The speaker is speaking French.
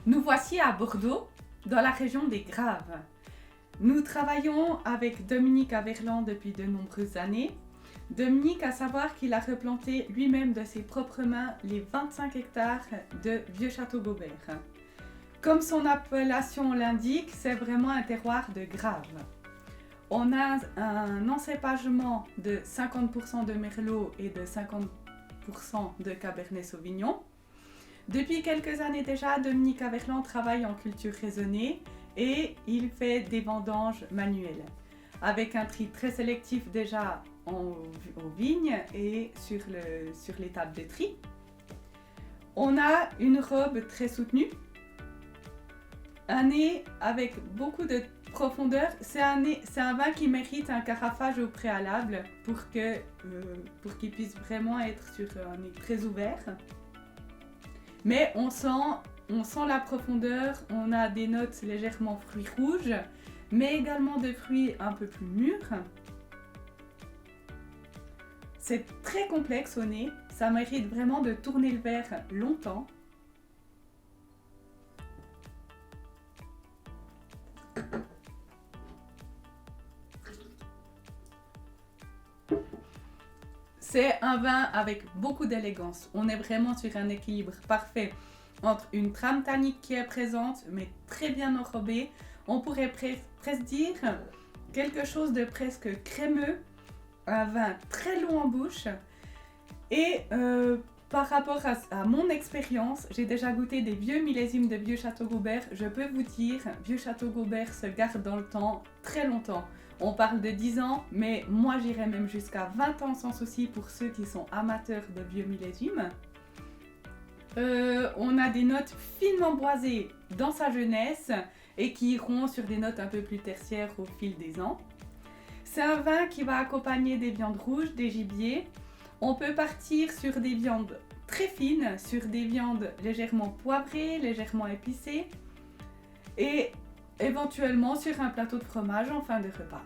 Nous voici à Bordeaux, dans la région des Graves. Nous travaillons avec Dominique Averland depuis de nombreuses années. Dominique, à savoir qu'il a replanté lui-même de ses propres mains les 25 hectares de Vieux-Château-Gaubert. Comme son appellation l'indique, c'est vraiment un terroir de Graves. On a un encépagement de 50% de Merlot et de 50% de Cabernet Sauvignon. Depuis quelques années déjà, Dominique Averland travaille en culture raisonnée et il fait des vendanges manuelles, avec un tri très sélectif déjà aux vignes et sur les tables de tri. On a une robe très soutenue, un nez avec beaucoup de profondeur. C'est un vin qui mérite un carafage au préalable pour qu'il puisse vraiment être sur un nez très ouvert. Mais on sent la profondeur, on a des notes légèrement fruits rouges, mais également de fruits un peu plus mûrs. C'est très complexe au nez, ça mérite vraiment de tourner le verre longtemps. C'est un vin avec beaucoup d'élégance. On est vraiment sur un équilibre parfait entre une trame tannique qui est présente, mais très bien enrobée. On pourrait presque dire quelque chose de presque crémeux, un vin très long en bouche. Et par rapport à mon expérience, j'ai déjà goûté des vieux millésimes de Vieux-Château-Gaubert. Je peux vous dire, Vieux-Château-Gaubert se garde dans le temps très longtemps. On parle de 10 ans, mais moi j'irais même jusqu'à 20 ans sans souci pour ceux qui sont amateurs de vieux millésimes. On a des notes finement boisées dans sa jeunesse et qui iront sur des notes un peu plus tertiaires au fil des ans. C'est un vin qui va accompagner des viandes rouges, des gibiers. On peut partir sur des viandes très fines, sur des viandes légèrement poivrées, légèrement épicées et éventuellement sur un plateau de fromage en fin de repas.